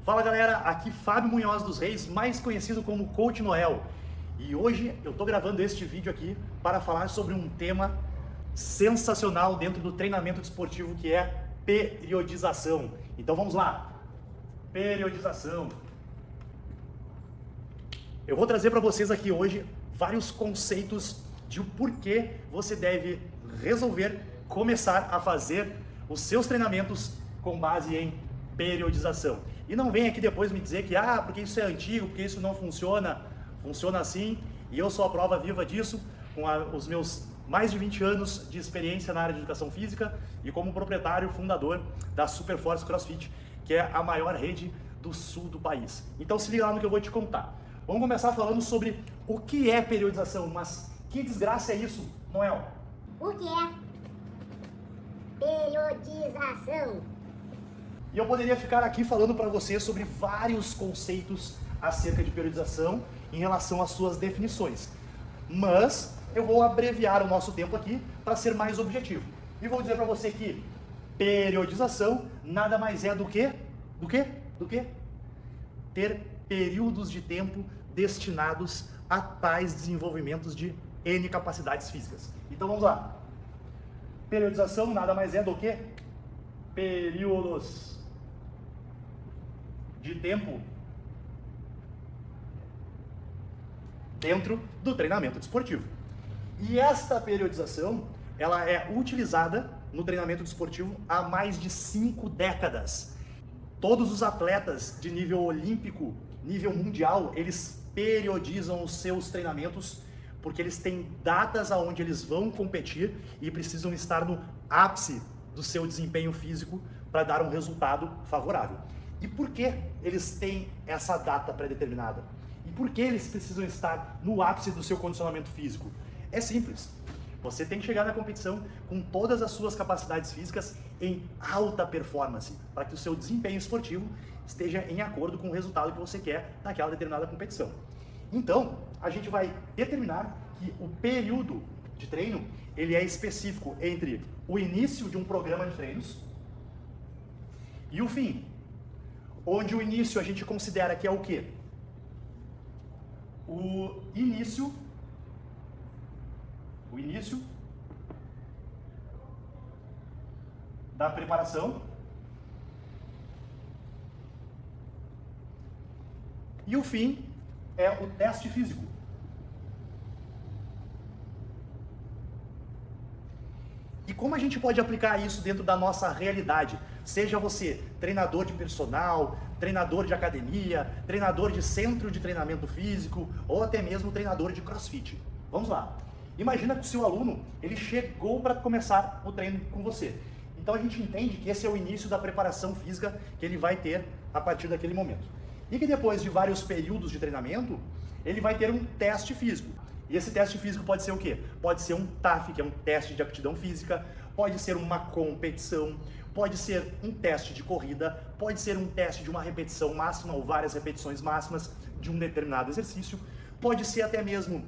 Fala galera, aqui Fábio Munhoz dos Reis, mais conhecido como Coach Noel. E hoje eu tô gravando este vídeo aqui para falar sobre um tema sensacional dentro do treinamento desportivo, que é periodização. Então vamos lá. Periodização. Eu vou trazer para vocês aqui hoje vários conceitos de o porquê você deve resolver começar a fazer os seus treinamentos com base em periodização. E não vem aqui depois me dizer que porque isso é antigo, porque isso não funciona. Funciona assim, e eu sou a prova viva disso, com os meus mais de 20 anos de experiência na área de educação física e como proprietário fundador da Superforce CrossFit, que é a maior rede do sul do país. Então se liga lá no que eu vou te contar. Vamos começar falando sobre o que é periodização, mas que desgraça é isso, Noel? O que é periodização? E eu poderia ficar aqui falando para você sobre vários conceitos acerca de periodização em relação às suas definições. Mas eu vou abreviar o nosso tempo aqui para ser mais objetivo. E vou dizer para você que periodização nada mais é do que ter períodos de tempo destinados a tais desenvolvimentos de N capacidades físicas. Então vamos lá. Periodização nada mais é do que períodos de tempo dentro do treinamento desportivo. E esta periodização, ela é utilizada no treinamento desportivo há mais de 5 décadas. Todos os atletas de nível olímpico, nível mundial, eles periodizam os seus treinamentos porque eles têm datas aonde eles vão competir e precisam estar no ápice do seu desempenho físico para dar um resultado favorável. E por que eles têm essa data pré-determinada? E por que eles precisam estar no ápice do seu condicionamento físico? É simples. Você tem que chegar na competição com todas as suas capacidades físicas em alta performance, para que o seu desempenho esportivo esteja em acordo com o resultado que você quer naquela determinada competição. Então, a gente vai determinar que o período de treino, ele é específico entre o início de um programa de treinos e o fim. Onde o início a gente considera que é o quê? O início da preparação e o fim é o teste físico. E como a gente pode aplicar isso dentro da nossa realidade? Seja você treinador de personal, treinador de academia, treinador de centro de treinamento físico ou até mesmo treinador de CrossFit. Vamos lá. Imagina que o seu aluno, ele chegou para começar o treino com você. Então a gente entende que esse é o início da preparação física que ele vai ter a partir daquele momento. E que depois de vários períodos de treinamento, ele vai ter um teste físico. E esse teste físico pode ser o quê? Pode ser um TAF, que é um teste de aptidão física, pode ser uma competição, pode ser um teste de corrida, pode ser um teste de uma repetição máxima ou várias repetições máximas de um determinado exercício, pode ser até mesmo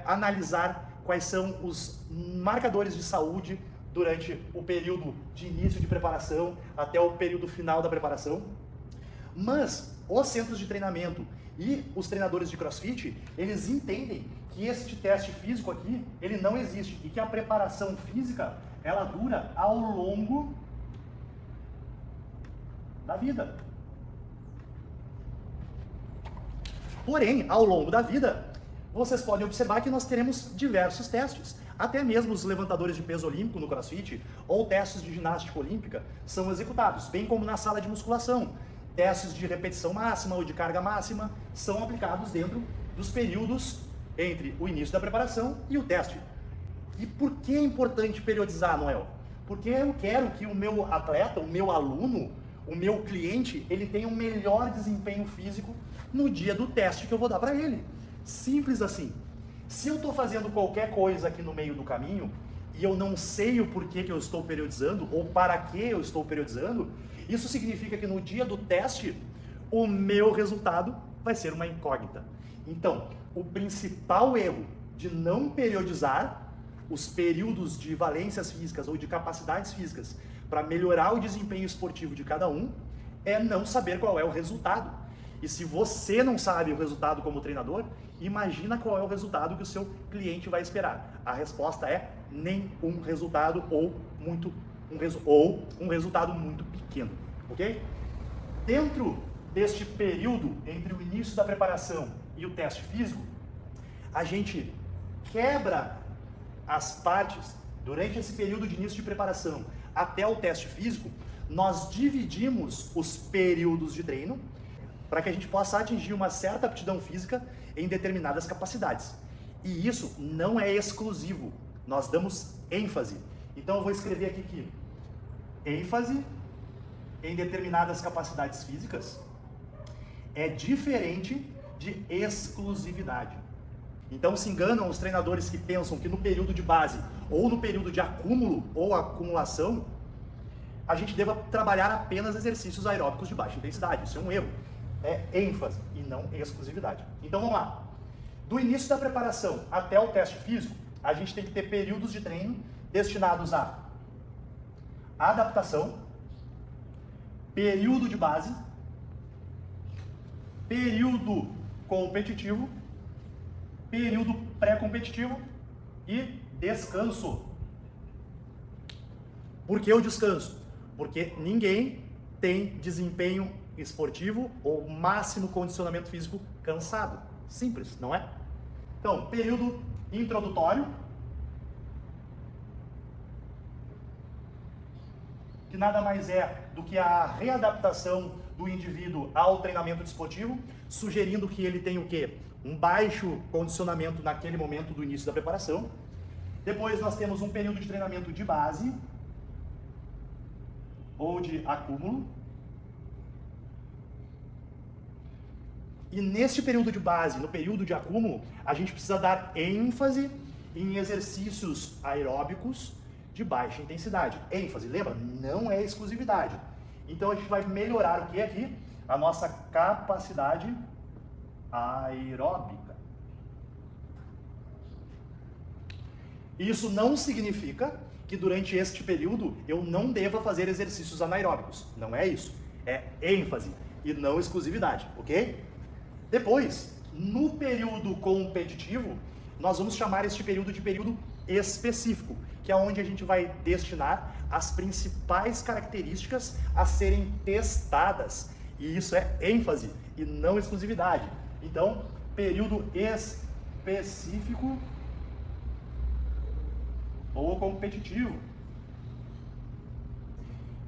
analisar quais são os marcadores de saúde durante o período de início de preparação até o período final da preparação. Mas os centros de treinamento e os treinadores de CrossFit, eles entendem que este teste físico aqui, ele não existe e que a preparação física, ela dura ao longo da vida. Porém, ao longo da vida, vocês podem observar que nós teremos diversos testes. Até mesmo os levantadores de peso olímpico no CrossFit ou testes de ginástica olímpica são executados, bem como na sala de musculação. Testes de repetição máxima ou de carga máxima são aplicados dentro dos períodos entre o início da preparação e o teste. E por que é importante periodizar, Noel? Porque eu quero que o meu atleta, o meu aluno, o meu cliente, ele tenha um melhor desempenho físico no dia do teste que eu vou dar para ele. Simples assim. Se eu estou fazendo qualquer coisa aqui no meio do caminho e eu não sei o porquê que eu estou periodizando ou para que eu estou periodizando, isso significa que no dia do teste o meu resultado vai ser uma incógnita. Então, o principal erro de não periodizar os períodos de valências físicas ou de capacidades físicas para melhorar o desempenho esportivo de cada um é não saber qual é o resultado. E se você não sabe o resultado como treinador, imagina qual é o resultado que o seu cliente vai esperar. A resposta é nenhum resultado ou um resultado muito pequeno, ok? Dentro deste período entre o início da preparação e o teste físico, a gente quebra as partes durante esse período de início de preparação até o teste físico. Nós dividimos os períodos de treino para que a gente possa atingir uma certa aptidão física em determinadas capacidades. E isso não é exclusivo, nós damos ênfase. Então eu vou escrever aqui que ênfase em determinadas capacidades físicas é diferente de exclusividade. Então se enganam os treinadores que pensam que no período de base ou no período de acúmulo ou acumulação a gente deva trabalhar apenas exercícios aeróbicos de baixa intensidade. Isso é um erro. É ênfase e não exclusividade. Então vamos lá. Do início da preparação até o teste físico, a gente tem que ter períodos de treino destinados a adaptação, período de base, período competitivo, período pré-competitivo e descanso. Por que o descanso? Porque ninguém tem desempenho esportivo ou máximo condicionamento físico cansado. Simples, não é? Então, período introdutório, que nada mais é do que a readaptação do indivíduo ao treinamento desportivo, sugerindo que ele tenha o quê? Um baixo condicionamento naquele momento do início da preparação. Depois nós temos um período de treinamento de base ou de acúmulo. E neste período de base, no período de acúmulo, a gente precisa dar ênfase em exercícios aeróbicos de baixa intensidade. ênfase, lembra? Não é exclusividade. Então a gente vai melhorar o que aqui? A nossa capacidade aeróbica. Isso não significa que durante este período eu não deva fazer exercícios anaeróbicos. Não é isso. É ênfase e não exclusividade, ok? Depois, no período competitivo, nós vamos chamar este período de período específico, que é onde a gente vai destinar as principais características a serem testadas. E isso é ênfase e não exclusividade. Então, período específico ou competitivo.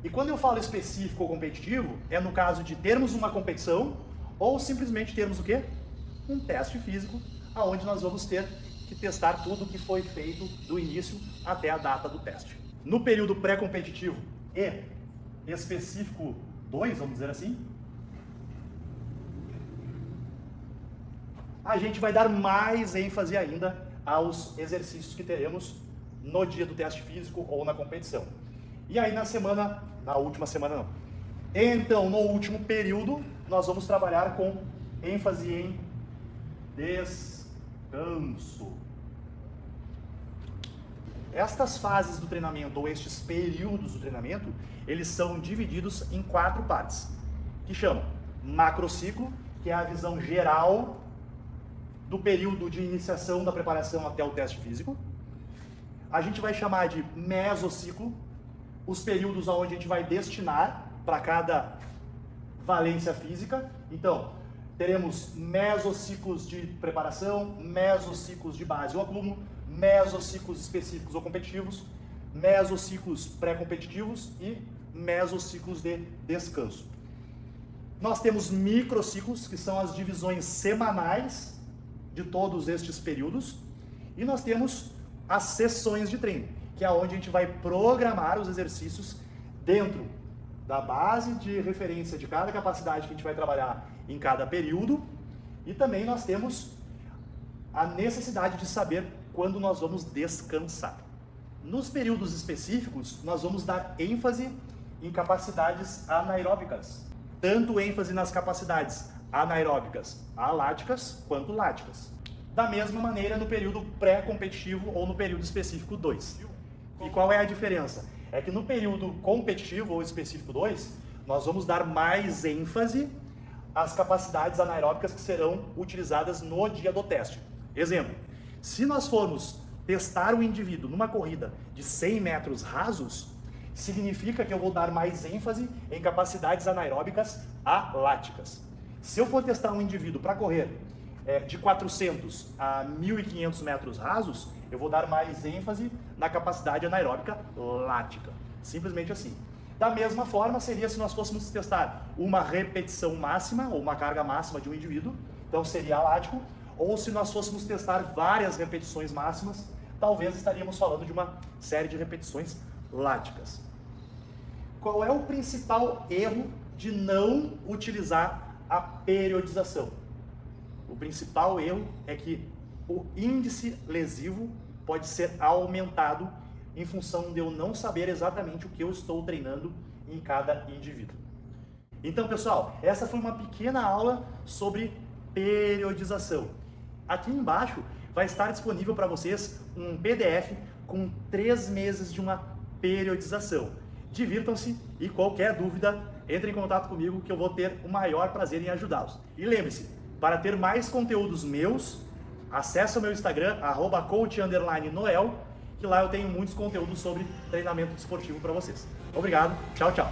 E quando eu falo específico ou competitivo, é no caso de termos uma competição ou simplesmente termos o quê? Um teste físico, aonde nós vamos ter que testar tudo o que foi feito do início até a data do teste. No período pré-competitivo e específico 2, vamos dizer assim, a gente vai dar mais ênfase ainda aos exercícios que teremos no dia do teste físico ou na competição. E aí na última semana não. Então, no último período, nós vamos trabalhar com ênfase em descanso. Estas fases do treinamento, ou estes períodos do treinamento, eles são divididos em 4 partes, que chamam macrociclo, que é a visão geral do período de iniciação da preparação até o teste físico. A gente vai chamar de mesociclo, os períodos onde a gente vai destinar para cada valência física. Então, teremos mesociclos de preparação, mesociclos de base ou acúmulo, mesociclos específicos ou competitivos, mesociclos pré-competitivos e mesociclos de descanso. Nós temos microciclos, que são as divisões semanais de todos estes períodos, e nós temos as sessões de treino, que é onde a gente vai programar os exercícios dentro da base de referência de cada capacidade que a gente vai trabalhar em cada período, e também nós temos a necessidade de saber quando nós vamos descansar. Nos períodos específicos, nós vamos dar ênfase em capacidades anaeróbicas, tanto ênfase nas capacidades anaeróbicas aláticas quanto láticas. Da mesma maneira no período pré-competitivo ou no período específico 2. E qual é a diferença? É que no período competitivo ou específico 2, nós vamos dar mais ênfase às capacidades anaeróbicas que serão utilizadas no dia do teste. Exemplo, se nós formos testar um indivíduo numa corrida de 100 metros rasos, significa que eu vou dar mais ênfase em capacidades anaeróbicas aláticas. Se eu for testar um indivíduo para correr de 400 a 1.500 metros rasos, eu vou dar mais ênfase na capacidade anaeróbica lática. Simplesmente assim. Da mesma forma, seria se nós fôssemos testar uma repetição máxima, ou uma carga máxima de um indivíduo, então seria alático, ou se nós fôssemos testar várias repetições máximas, talvez estaríamos falando de uma série de repetições láticas. Qual é o principal erro de não utilizar a periodização? O principal erro é que o índice lesivo pode ser aumentado em função de eu não saber exatamente o que eu estou treinando em cada indivíduo. Então, pessoal, essa foi uma pequena aula sobre periodização. Aqui embaixo vai estar disponível para vocês um PDF com 3 meses de uma periodização. Divirtam-se e qualquer dúvida, entre em contato comigo que eu vou ter o maior prazer em ajudá-los. E lembre-se, para ter mais conteúdos meus, acesse o meu Instagram, @coach_noel, que lá eu tenho muitos conteúdos sobre treinamento desportivo para vocês. Obrigado, tchau, tchau.